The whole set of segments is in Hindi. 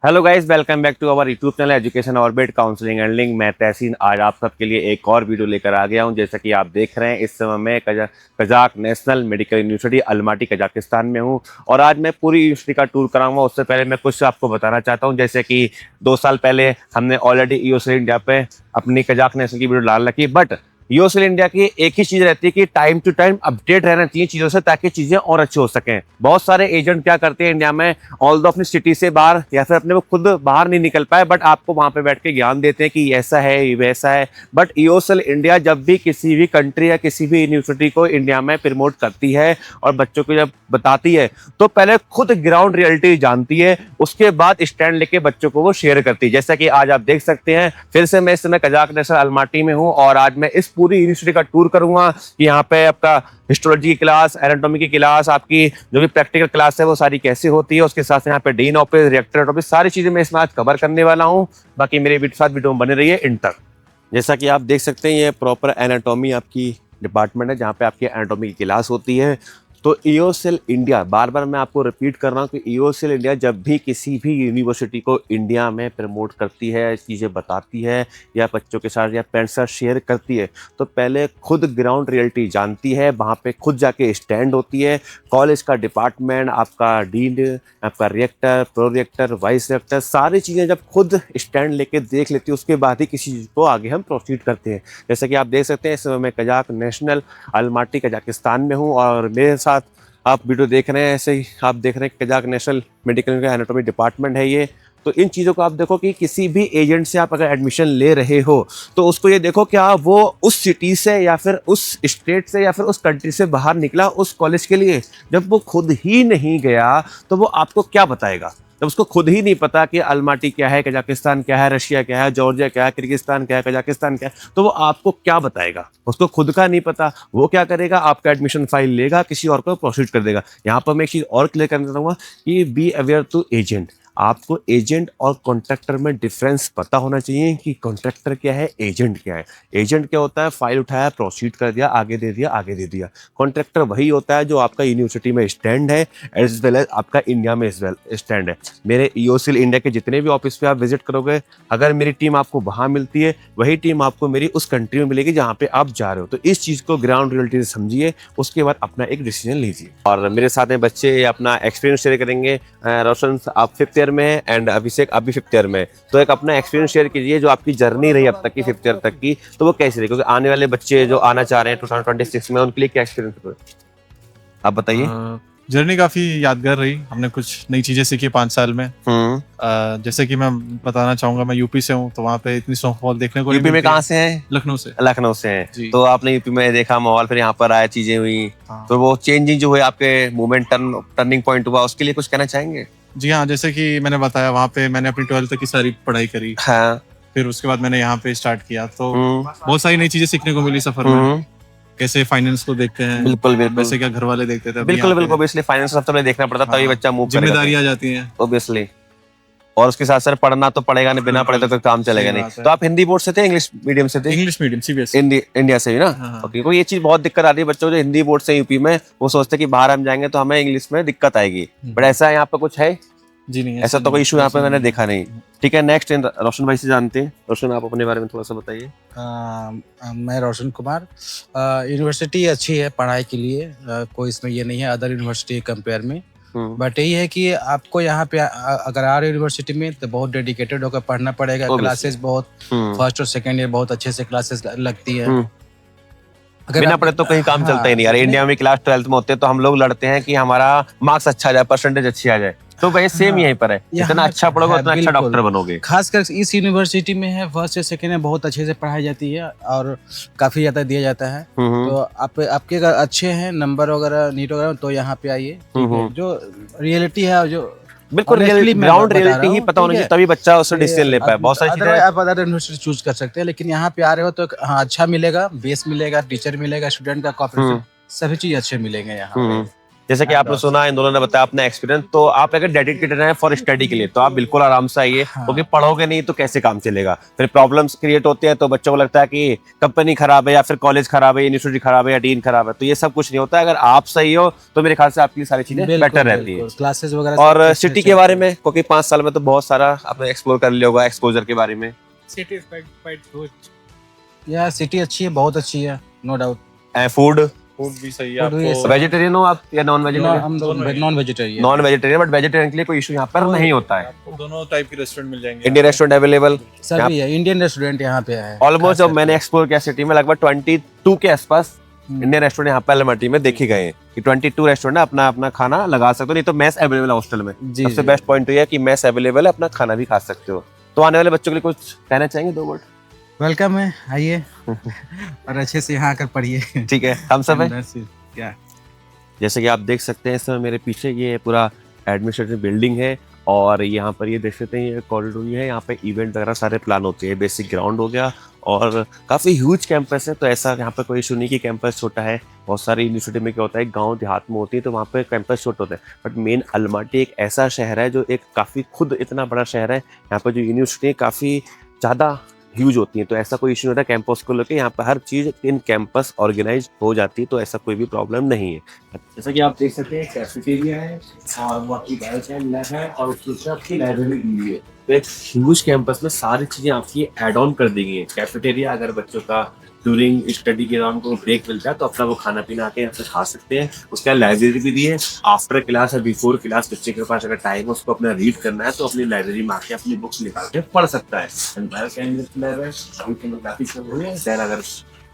Hello guys, welcome back to our YouTube channel education orbit counselling and link. मैं तहसीन आज आप सबके लिए एक और वीडियो लेकर आ गया हूं। जैसा कि आप देख रहे हैं, इस समय मैं Kazakh national medical university Almaty Kazakhstan में हूं और आज मैं पूरी यूनिवर्सिटी का टूर कराऊंगा। उससे पहले मैं कुछ आपको बताना चाहता हूं। जैसे कि 2 साल पहले हमने ऑलरेडी ईओसीएल इंडिया पे अपनी कजाक नेशनल की वीडियो डाल रखी, बट ईओसीएल इंडिया की एक ही चीज रहती है कि टाइम टू टाइम अपडेट रहना चाहिए चीजों से, ताकि चीजें और अच्छी हो सकें। बहुत सारे एजेंट क्या करते हैं इंडिया में, ऑल दो अपनी सिटी से बाहर या फिर अपने वो खुद बाहर नहीं निकल पाए, बट आपको वहां पे बैठ के ज्ञान देते हैं कि ऐसा है वैसा है। बट ईओसीएल इंडिया जब भी किसी भी कंट्री या किसी भी यूनिवर्सिटी को इंडिया में प्रमोट करती है और बच्चों को जब बताती है, तो पहले खुद ग्राउंड रियलिटी जानती है, उसके बाद स्टैंड लेके बच्चों को वो शेयर करती है। जैसा कि आज आप देख सकते हैं, फिर से मैं इस समय कजाक नेशनल अलमाटी में हूँ और आज मैं इस पूरी यूनिवर्सिटी का टूर करूंगा कि यहाँ पे आपका हिस्टोलॉजी की क्लास, एनाटॉमी की क्लास, आपकी जो भी प्रैक्टिकल क्लास है वो सारी कैसे होती है, उसके साथ यहाँ पे डीन ऑफिस, रिएक्टर ऑफिस, सारी चीजें मैं इसमें आज कवर करने वाला हूँ। बाकी मेरे साथ वीडियो में बने रहिए इन तक। जैसा कि आप देख सकते हैं, ये प्रॉपर एनाटॉमी आपकी डिपार्टमेंट है जहाँ पे आपकी एनाटॉमी की क्लास होती है। तो ईओसीएल इंडिया, बार बार मैं आपको रिपीट कर रहा हूँ कि ईओसीएल इंडिया जब भी किसी भी यूनिवर्सिटी को इंडिया में प्रमोट करती है, चीज़ें बताती है या बच्चों के साथ या पेरेंट्स साथ शेयर करती है, तो पहले खुद ग्राउंड रियलिटी जानती है, वहाँ पे खुद जाके स्टैंड होती है। कॉलेज का डिपार्टमेंट, आपका डीन, आपका reactor, pro reactor, vice reactor, सारी चीज़ें जब खुद स्टैंड लेके देख लेती है, उसके बाद ही किसी चीज़ को आगे हम प्रोसीड करते हैं। जैसा कि आप देख सकते हैं, इस समय मैं कजाक नेशनल अलमाटी कजाकिस्तान में हूँ और मेरे साथ आप वीडियो देख रहे हैं, ऐसे ही आप देख रहे हैं कजाक नेशनल मेडिकल का एनाटॉमी डिपार्टमेंट है ये। तो इन चीज़ों को आप देखो कि किसी भी एजेंट से आप अगर एडमिशन ले रहे हो तो उसको ये देखो क्या वो उस सिटी से या फिर उस स्टेट से या फिर उस कंट्री से बाहर निकला उस कॉलेज के लिए। जब वो खुद ही नहीं गया तो वो आपको क्या बताएगा? जब उसको खुद ही नहीं पता कि अलमाटी क्या है, कजाकिस्तान क्या है, रशिया क्या है, जॉर्जिया क्या है, किर्गिस्तान क्या है, कजाकिस्तान क्या है, तो वो आपको क्या बताएगा? उसको खुद का नहीं पता। वो क्या करेगा? आपका एडमिशन फाइल लेगा, किसी और को प्रोसीड कर देगा। यहाँ पर मैं एक चीज़ और क्लियर करना चाहूँगा कि बी अवेयर टू एजेंट। आपको एजेंट और कॉन्ट्रैक्टर में डिफरेंस पता होना चाहिए कि कॉन्ट्रैक्टर क्या है, एजेंट क्या है। एजेंट क्या होता है? फाइल उठाया, प्रोसीड कर दिया, आगे दे दिया, आगे दे दिया। कॉन्ट्रैक्टर वही होता है जो आपका यूनिवर्सिटी में स्टैंड है एज वेल एज आपका इंडिया में एज वेल स्टैंड है। मेरे ईओसीएल इंडिया के जितने भी ऑफिस पे आप विजिट करोगे, अगर मेरी टीम आपको वहां मिलती है, वही टीम आपको मेरी उस कंट्री में मिलेगी जहाँ पे आप जा रहे हो। तो इस चीज को ग्राउंड रियलिटी से समझिए, उसके बाद अपना एक डिसीजन लीजिए। और मेरे साथ में बच्चे अपना एक्सपीरियंस शेयर करेंगे। रोशन, आप 5th ईयर में है एंड अभिषेक आप भी 5th ईयर में। तो एक अपना एक्सपीरियंस शेयर कीजिए, जो आपकी जर्नी रही अब तक की 5th ईयर तक की, तो वो कैसी रही? क्योंकि आने वाले बच्चे जो आना चाह रहे हैं 2026 में, उनके लिए क्या एक्सपीरियंस है, आप बताइए। जर्नी काफी यादगार रही। हमने कुछ नई चीजें सीखी 5 साल में। जैसे कि मैं बताना चाहूंगा, मैं यूपी से हूँ, तो वहाँ पे इतनी स्नोफॉल देखने को नहीं यूपी में मिलती। कहाँ से हैं? लखनऊ से। लखनऊ से हैं। जी। तो आपने यूपी में देखा माहौल, फिर यहाँ पर आए, चीजें हुई, हाँ। तो वो चेंजिंग जो हुई आपके मूवमेंट, टर्निंग पॉइंट हुआ, उसके लिए कुछ कहना चाहेंगे? जी हाँ, जैसे कि मैंने बताया, वहाँ पे मैंने अपनी 12th तक की सारी पढ़ाई करी। हाँ। फिर उसके बाद मैंने यहाँ पे स्टार्ट किया, तो हम्म। बहुत सारी नई चीजें सीखने को मिली सफर में। कैसे फाइनेंस को देखते हैं, बिल्कुल बिल्कुल, वैसे क्या घर वाले देखते थे। बिल्कुल बिल्कुल, ऑब्वियसली फाइनेंस सबसे पहले देखना पड़ता, तभी बच्चा मूव करेगा। जिम्मेदारी आ जाती है ऑब्वियसली। और उसके साथ सर पढ़ना तो पड़ेगा नहीं, बिना पढ़े तो कोई काम चलेगा नहीं। तो आप हिंदी बोर्ड से थे, इंग्लिश मीडियम से थे? English medium, CBSE. इंडिया से भी ना? हाँ। ओके। कोई ये चीज बहुत दिक्कत आती है बच्चों जो हिंदी बोर्ड से यूपी में, वो सोचते हैं कि बाहर हम जाएंगे तो हमें इंग्लिश में दिक्कत आएगी, बट ऐसा यहाँ पे कुछ है? जी नहीं, ऐसा तो कोई इशू यहाँ पे मैंने देखा नहीं। ठीक है, नेक्स्ट रोशन भाई से जानते हैं। रोशन, आप अपने बारे में थोड़ा सा बताइए। मैं रोशन कुमार। यूनिवर्सिटी अच्छी है पढ़ाई के लिए, कोई इसमें ये नहीं है अदर यूनिवर्सिटी के कंपेयर में। बट यही है कि आपको यहाँ पे अगर आ रहे यूनिवर्सिटी में तो बहुत डेडिकेटेड होकर पढ़ना पड़ेगा। क्लासेस बहुत फर्स्ट और सेकंड ईयर बहुत अच्छे से क्लासेस लगती है। अगर बिना पढ़े तो कहीं काम चलता ही नहीं यार। इंडिया में क्लास 12th में होते हैं तो हम लोग लड़ते हैं कि हमारा मार्क्स अच्छा आ जाए, परसेंटेज अच्छी आ जाए। तो भाई सेम यहीं पर है, जितना अच्छा पढ़ोगे उतना अच्छा डॉक्टर बनोगे। खासकर इस यूनिवर्सिटी में है, फर्स्ट या सेकंड में बहुत अच्छे से पढ़ाई जाती है और काफी ज्यादा दिया जाता है। तो आपके अगर अच्छे हैं नंबर वगैरह, नीट वगैरह, तो यहाँ पे आइए। जो रियलिटी है, जो बिल्कुल ग्राउंड रियलिटी ही पता होना चाहिए, तभी बच्चा उससे डिसीजन ले पाए। बहुत सारी चीजें आप अदर यूनिवर्सिटी चूज कर सकते हैं, लेकिन यहाँ पे आ रहे हो तो हाँ अच्छा मिलेगा, बेस मिलेगा, टीचर मिलेगा, स्टूडेंट का कॉपरेशन, सभी चीज अच्छे मिलेंगे यहाँ। जैसे कि आपने सुना, इन दोनों ने बताया अपना एक्सपीरियंस, तो आप अगर डेडिकेटेड हैं फॉर स्टडी के लिए तो आप बिल्कुल आराम से आइए, क्योंकि पढ़ोगे नहीं तो कैसे काम चलेगा, फिर प्रॉब्लम्स क्रिएट होते हैं, तो बच्चों को लगता है कि कंपनी खराब है या फिर कॉलेज खराब है, यूनिवर्सिटी खराब है या डीन खराब है, तो ये सब कुछ नहीं होता है। अगर आप सही हो तो मेरे ख्याल से आपकी सारी चीजें बेटर रहती है। क्लासेस वगैरह और सिटी के बारे में, क्योंकि 5 साल में तो बहुत सारा आपने एक्सप्लोर कर लिया होगा, एक्सपोजर के बारे में। City is quite good. या सिटी अच्छी है, बहुत अच्छी है, नो डाउट। फूड फूड भी सही है Food भी आपको। वेजिटेरियन हो आप या नॉन वेजिटेरियन? हम non vegetarian. Non vegetarian, but vegetarian के लिए कोई इशू यहाँ पर नहीं होता है। आपको दोनों टाइप के रेस्टोरेंट मिल जाएंगे। इंडियन रेस्टोरेंट अवेलेबल सभी है, इंडियन रेस्टोरेंट यहाँ पे है। ऑलमोस्ट, जब मैंने एक्सप्लोर किया सिटी में, लगभग 22 के आसपास इंडियन रेस्टोरेंट यहाँ पे अलमाटी में देखे गए हैं कि 22 रेस्टोरेंट है, अपना अपना खाना लगा सकते हो, नहीं तो मैस अवेलेबल है हॉस्टल में। जी, सबसे जी। बेस्ट पॉइंट तो ये है कि मैस अवेलेबल है, अपना खाना भी खा सकते हो। तो आने वाले बच्चों के लिए कुछ कहना चाहेंगे, 2 वर्ड? वेलकम है, आइए और अच्छे से यहाँ आकर पढ़िए। ठीक है, हम सब है। क्या जैसे कि आप देख सकते हैं इस समय मेरे पीछे ये पूरा एडमिनिस्ट्रेटिव बिल्डिंग है, और यहाँ पर ये देख सकते हैं ये कॉरिडोर है, यहाँ पे इवेंट वगैरह सारे प्लान होते हैं। बेसिक ग्राउंड हो गया, और काफ़ी ह्यूज कैंपस है, तो ऐसा यहाँ पर कोई इशू नहीं कि कैंपस छोटा है। बहुत सारी यूनिवर्सिटी में क्या होता है, गांव देहात में होती है तो वहाँ पे कैंपस छोटा होता है, बट मेन अलमाटी एक ऐसा शहर है जो एक काफ़ी खुद इतना बड़ा शहर है। यहाँ पर जो यूनिवर्सिटी है काफ़ी ज़्यादा ह्यूज होती है, तो ऐसा कोई इशू नहीं होता कैंपस को लेकर। यहाँ पर हर चीज़ इन कैंपस ऑर्गेनाइज हो जाती है, तो ऐसा कोई भी प्रॉब्लम नहीं है। जैसा कि आप देख सकते हैं कैफेटेरिया है, और वो आपकी लैब है, और उसके ऊपर आपकी लाइब्रेरी दी है। तो एक ह्यूज कैंपस में सारी चीज़ें आपकी ऐड ऑन कर दी गई हैं। कैफेटेरिया, अगर बच्चों का ड्यूरिंग स्टडी के दौरान को ब्रेक मिलता है तो अपना वो खाना पीना आके यहाँ से खा सकते हैं। उसका लाइब्रेरी भी दी है, आफ्टर क्लास और बिफोर क्लास बच्चे के पास अगर टाइम है उसको अपना रीड करना है तो अपनी लाइब्रेरी में आके अपनी बुक्स निकाल के पढ़ सकता है। अगर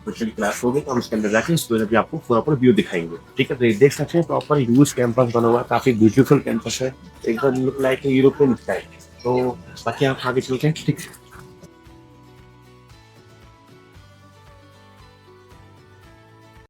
बच्चे की क्लास होगी तो हम उसके अंदर जाके इसको भी आपको प्रॉपर व्यू दिखाएंगे। ठीक है, तो ये देख सकते हैं प्रॉपर ह्यूज कैंपस बना हुआ है, काफी ब्यूटीफुल कैंपस है, एकदम लुक लाइक यूरोपियन स्टाइल। तो बाकी आप आगे चलते हैं। ठीक है।